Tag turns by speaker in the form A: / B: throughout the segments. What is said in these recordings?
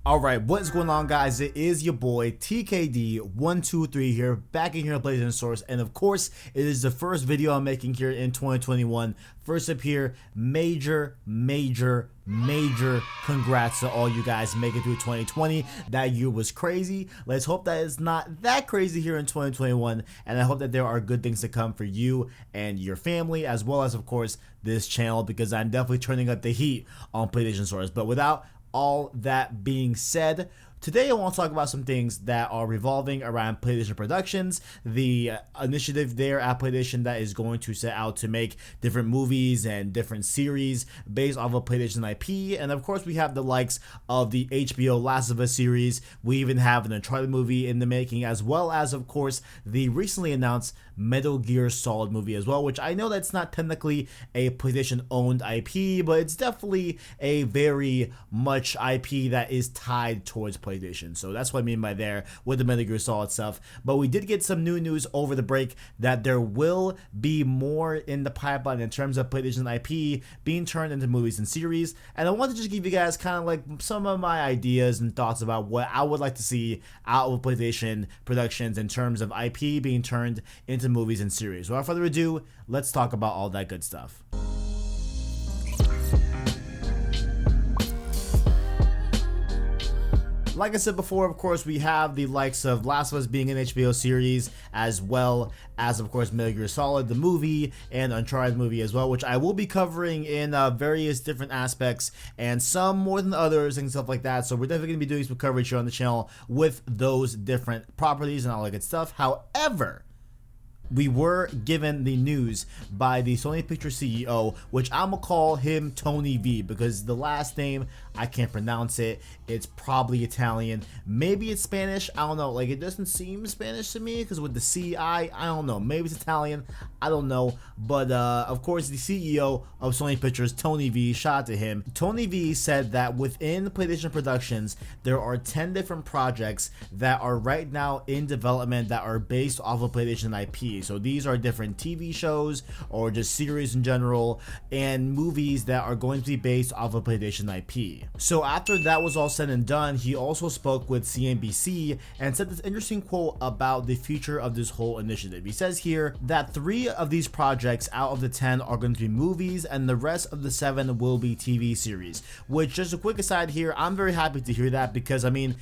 A: Alright, what is going on, guys? It is your boy TKD123 here, back in here on PlayStation Source, and of course, it is the first video I'm making here in 2021. First up here, major congrats to all you guys making through 2020. That year was crazy. Let's hope that it's not that crazy here in 2021, and I hope that there are good things to come for you and your family, as well as, of course, this channel, because I'm definitely turning up the heat on PlayStation Source. But without all that being said, today I want to talk about some things that are revolving around PlayStation Productions, the initiative there at PlayStation that is going to set out to make different movies and different series based off of PlayStation IP. And of course, we have the likes of the HBO Last of Us series. We even have an Uncharted movie in the making, as well as, of course, the recently announced Metal Gear Solid movie as well, which I know that's not technically a PlayStation owned IP, but it's definitely a very much IP that is tied towards PlayStation. So that's what I mean by there with the Metal Gear Solid stuff. But we did get some new news over the break that there will be more in the pipeline in terms of PlayStation IP being turned into movies and series. And I want to just give you guys kind of like some of my ideas and thoughts about what I would like to see out of PlayStation Productions in terms of IP being turned into movies and series. Without further ado, let's talk about all that good stuff. Like I said before, of course, we have the likes of Last of Us being an HBO series, as well as, of course, Metal Gear Solid, the movie, and Uncharted movie as well, which I will be covering in various different aspects, and some more than others and stuff like that. So we're definitely going to be doing some coverage here on the channel with those different properties and all that good stuff. However, we were given the news by the Sony Pictures CEO, which I'm gonna call him Tony V, because the last name, I can't pronounce it. It's probably Italian, maybe it's Spanish, I don't know. Like, it doesn't seem Spanish to me because with the CI, I don't know, maybe it's Italian, I don't know. But of course, the CEO of Sony Pictures, Tony V, shout out to him. Tony V said that within PlayStation Productions, there are 10 different projects that are right now in development that are based off of PlayStation IP. So these are different TV shows or just series in general, and movies that are going to be based off of PlayStation IP. So after that was all said and done, he also spoke with CNBC and said this interesting quote about the future of this whole initiative. He says here that 3 of these projects out of the 10 are going to be movies, and the rest of the 7 will be TV series. Which, just a quick aside here, I'm very happy to hear that, because I mean,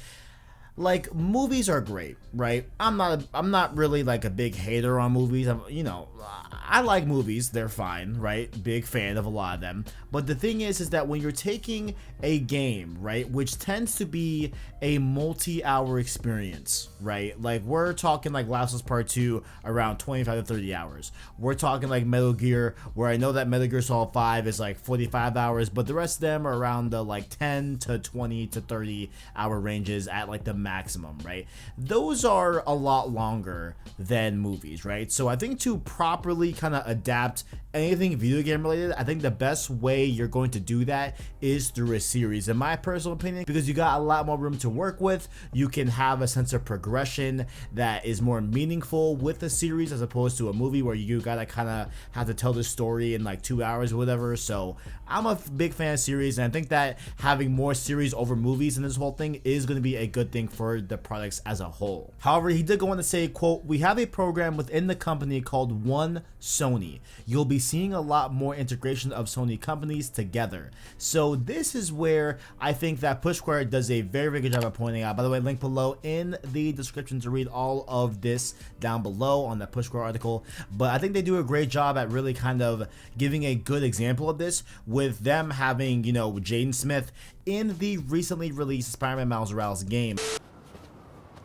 A: like, movies are great, right? I'm not really like a big hater on movies. I like movies, they're fine, right? Big fan of a lot of them. But the thing is that when you're taking a game, right, which tends to be a multi-hour experience, right? Like, we're talking like Last of Us Part 2 around 25 to 30 hours. We're talking like Metal Gear, where I know that Metal Gear Solid 5 is like 45 hours, but the rest of them are around the like 10 to 20 to 30 hour ranges at like the maximum, right? Those are a lot longer than movies, right? So I think to properly kind of adapt anything video game related, I think the best way you're going to do that is through a series, in my personal opinion, because you got a lot more room to work with. You can have a sense of progression that is more meaningful with a series as opposed to a movie where you gotta kind of have to tell the story in like 2 hours or whatever. So I'm a big fan of series, and I think that having more series over movies in this whole thing is going to be a good thing for the products as a whole. However, he did go on to say, quote, "We have a program within the company called One Sony. You'll be seeing a lot more integration of Sony companies together." So this is where I think that Push Square does a very, very good job of pointing out. By the way, link below in the description to read all of this down below on the Push Square article. But I think they do a great job at really kind of giving a good example of this, with them having, you know, Jaden Smith in the recently released Spider-Man Miles Morales game.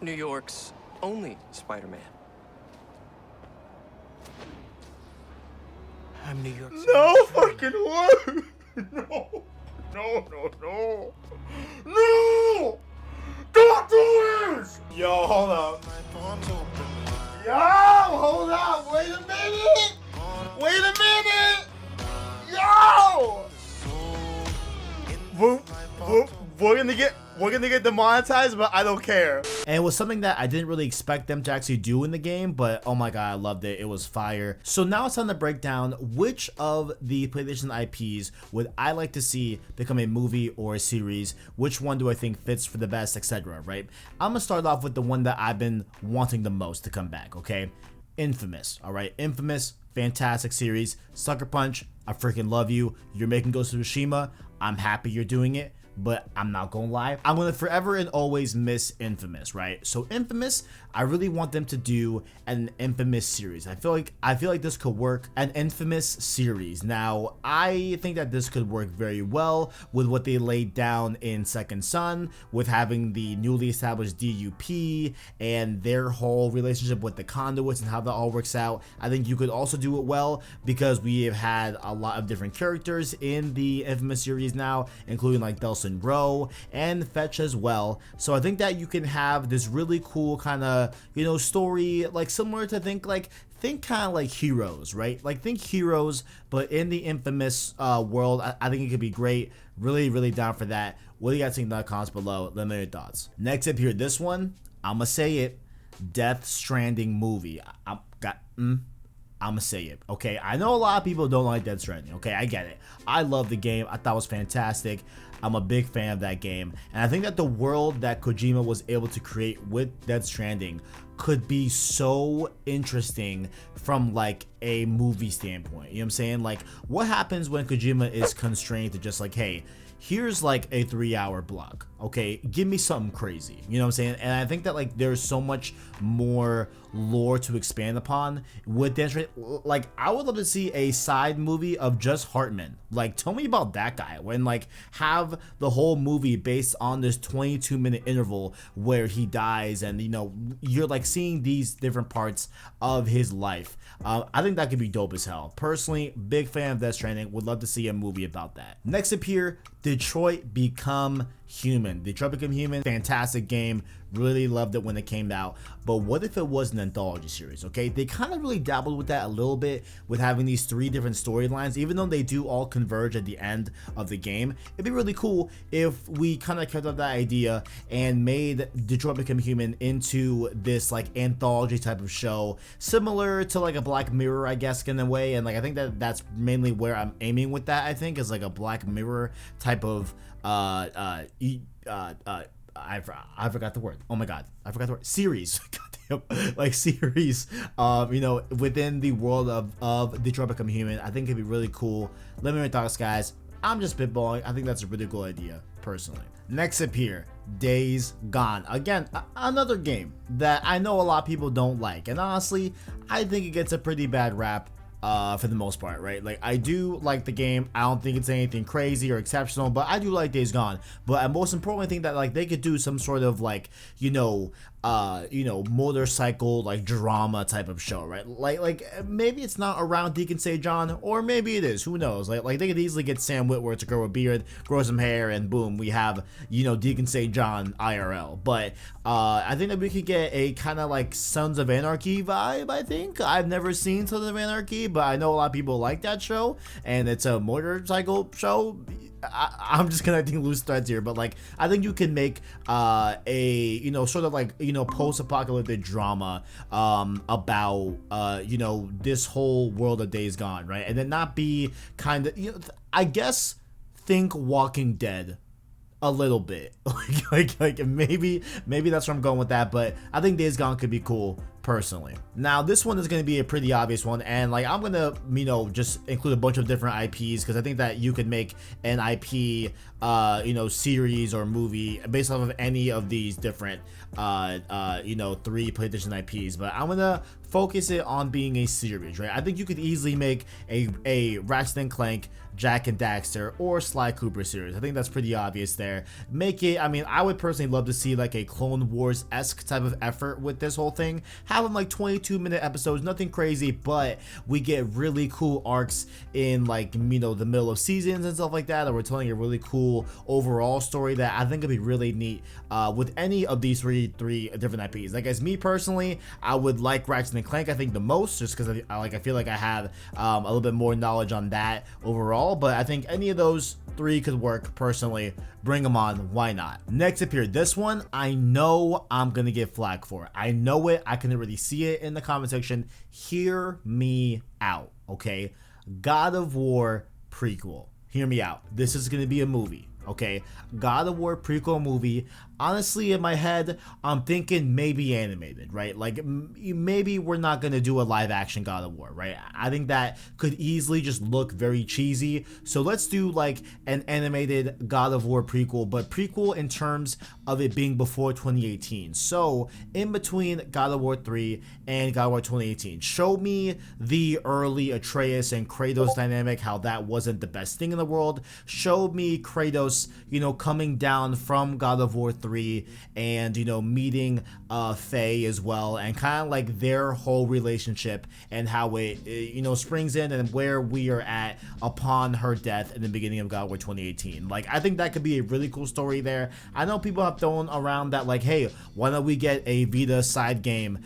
B: New York's only Spider-Man. I'm New York's
A: No fucking way! No! No! Don't do this! Yo, hold up. Yo, hold up! Wait a minute! Wait a minute! Yo! We're gonna get We're gonna get demonetized, but I don't care. And it was something that I didn't really expect them to actually do in the game, but oh my god, I loved it. It was fire. So now it's time to break down which of the PlayStation IPs would I like to see become a movie or a series, which one do I think fits for the best, etc. Right? I'm gonna start off with the one that I've been wanting the most to come back, okay? inFAMOUS, alright? inFAMOUS, fantastic series. Sucker Punch, I freaking love you. You're making Ghost of Tsushima. I'm happy you're doing it, but I'm not gonna lie, I'm gonna forever and always miss inFAMOUS, right? So inFAMOUS, I really want them to do an inFAMOUS series. I feel like this could work, an inFAMOUS series. Now, I think that this could work very well with what they laid down in Second Son, with having the newly established DUP and their whole relationship with the conduits and how that all works out. I think you could also do it well because we have had a lot of different characters in the inFAMOUS series now, including like Delson Rowe and Fetch as well. So I think that you can have this really cool kind of, you know, story, like similar to think kind of like Heroes, right? Like think Heroes, but in the inFAMOUS world. I think it could be great. Really down for that. What do you guys think in the comments below? Let me know your thoughts. Next up here, this one, I'ma say it, Death Stranding movie. I'ma say it, okay? I know a lot of people don't like Death Stranding, okay? I get it. I love the game. I thought it was fantastic. I'm a big fan of that game, and I think that the world that Kojima was able to create with Death Stranding could be so interesting from like a movie standpoint. You know what I'm saying? Like, what happens when Kojima is constrained to just like, hey, here's like a 3-hour block, okay? Give me something crazy, you know what I'm saying? And I think that like there's so much more lore to expand upon with Death Stranding. Like, I would love to see a side movie of just Hartman. Like, tell me about that guy. When like have the whole movie based on this 22-minute interval where he dies, and you know you're like seeing these different parts of his life. I think that could be dope as hell. Personally, big fan of Death Stranding. Would love to see a movie about that. Next up here, Detroit Become Human. Detroit Become Human, fantastic game. Really loved it when it came out. But what if it was an anthology series, okay? They kind of really dabbled with that a little bit with having these 3 different storylines, even though they do all converge at the end of the game. It'd be really cool if we kind of kept up that idea and made Detroit Become Human into this like anthology type of show, similar to like a Black Mirror, I guess, in a way. And like I think that that's mainly where I'm aiming with that. I think is like a Black Mirror type of I forgot the word. Oh my god, I forgot the word. Series. Goddamn, like series. You know, within the world of Detroit Become Human. I think it'd be really cool. Let me know your thoughts, guys. I'm just spitballing. I think that's a really cool idea, personally. Next up here, Days Gone. Again, another game that I know a lot of people don't like, and honestly, I think it gets a pretty bad rap. For the most part, right? Like, I do like the game. I don't think it's anything crazy or exceptional, but I do like Days Gone. But most importantly, I think that like they could do some sort of like, you know, motorcycle like drama type of show, right? Like maybe it's not around Deacon St. John, or maybe it is. Who knows? Like they could easily get Sam Witwer to grow a beard, grow some hair, and boom, we have, you know, Deacon St. John IRL. But I think that we could get a kind of like Sons of Anarchy vibe. I think I've never seen Sons of Anarchy, but I know a lot of people like that show, and it's a motorcycle show. I'm just connecting loose threads here, but like I think you can make a, you know, sort of like, you know, post-apocalyptic drama about you know, this whole world of Days Gone, right? And then not be kind of, you know, I guess think Walking Dead a little bit. like maybe that's where I'm going with that, but I think Days Gone could be cool personally. Now this one is going to be a pretty obvious one, and like I'm gonna, you know, just include a bunch of different IPs because I think that you could make an IP you know, series or movie based off of any of these different you know, 3 PlayStation IPs, but I'm gonna focus it on being a series, right? I think you could easily make a Ratchet and Clank, Jak and Daxter, or Sly Cooper series. I think that's pretty obvious there. Make it, I mean, I would personally love to see like a Clone Wars-esque type of effort with this whole thing. Have them like 22-minute episodes, nothing crazy, but we get really cool arcs in like, you know, the middle of seasons and stuff like that, or we're telling a really cool cool overall story that I think could be really neat with any of these three different IPs. Like, as me personally, I would like Ratchet and Clank, I think, the most, just because I feel like I have a little bit more knowledge on that overall. But I think any of those three could work personally. Bring them on, why not? Next up here, this one I know I'm gonna get flack for. I know it, I can already see it in the comment section. Hear me out, okay? God of War Prequel. Hear me out. This is gonna be a movie, okay? God of War Prequel movie. Honestly, in my head, I'm thinking maybe animated, right? Like, maybe we're not gonna do a live action God of War, right? I think that could easily just look very cheesy. So let's do like an animated God of War prequel, but prequel in terms of it being before 2018. So in between God of War 3 and God of War 2018, show me the early Atreus and Kratos dynamic, how that wasn't the best thing in the world. Show me Kratos, you know, coming down from God of War 3 and, you know, meeting Faye as well, and kind of like their whole relationship and how it, you know, springs in and where we are at upon her death in the beginning of God of War 2018. Like, I think that could be a really cool story there. I know people have thrown around that, like, hey, why don't we get a Vita side game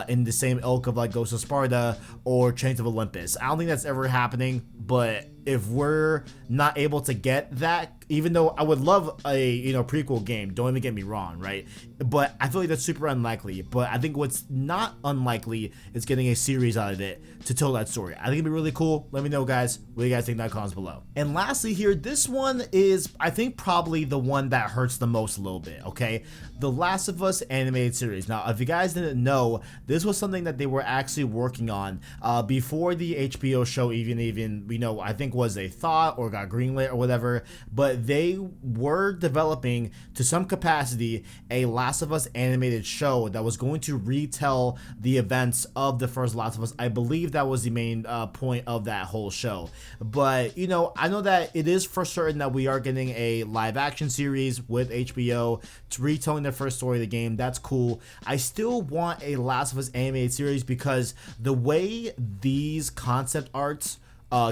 A: in the same ilk of like Ghost of Sparta or Chains of Olympus? I don't think that's ever happening, but if we're not able to get that, even though I would love a, you know, prequel game, don't even get me wrong, right? But I feel like that's super unlikely. But I think what's not unlikely is getting a series out of it to tell that story. I think it'd be really cool. Let me know, guys, what you guys think in the comments below. And lastly here, this one is, I think, probably the one that hurts the most a little bit, okay? The Last of Us animated series. Now, if you guys didn't know, this was something that they were actually working on before the HBO show even, you know, I think was a thought or got greenlit or whatever, but they were developing to some capacity a Last of Us animated show that was going to retell the events of the first Last of Us. I believe that was the main point of that whole show. But, you know, I know that it is for certain that we are getting a live action series with HBO retelling the first story of the game. That's cool. I still want a Last of Us animated series because the way these concept arts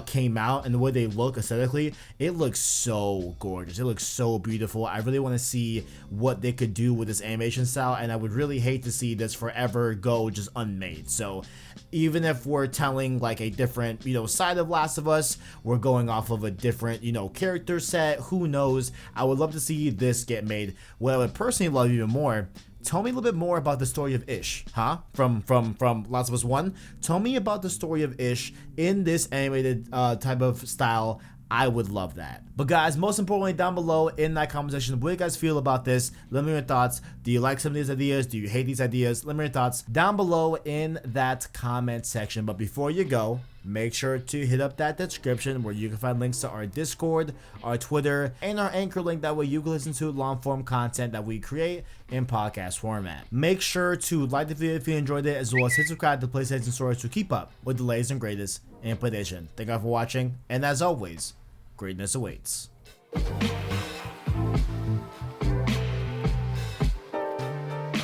A: came out and the way they look aesthetically, it looks so gorgeous. It looks so beautiful. I really want to see what they could do with this animation style, and I would really hate to see this forever go just unmade. So even if we're telling like a different, you know, side of Last of Us, we're going off of a different, you know, character set, who knows. I would love to see this get made. What I would personally love even more, tell me a little bit more about the story of Ish, huh? From Last of Us 1. Tell me about the story of Ish in this animated type of style. I would love that. But guys, most importantly, down below in that comment section, what do you guys feel about this? Let me know your thoughts. Do you like some of these ideas? Do you hate these ideas? Let me know your thoughts down below in that comment section. But before you go, make sure to hit up that description where you can find links to our Discord, our Twitter, and our Anchor link. That way you can listen to long form content that we create in podcast format. Make sure to like the video if you enjoyed it, as well as hit subscribe to PlayStation Stories to keep up with the latest and greatest in PlayStation. Thank you all for watching, and as always, greatness awaits.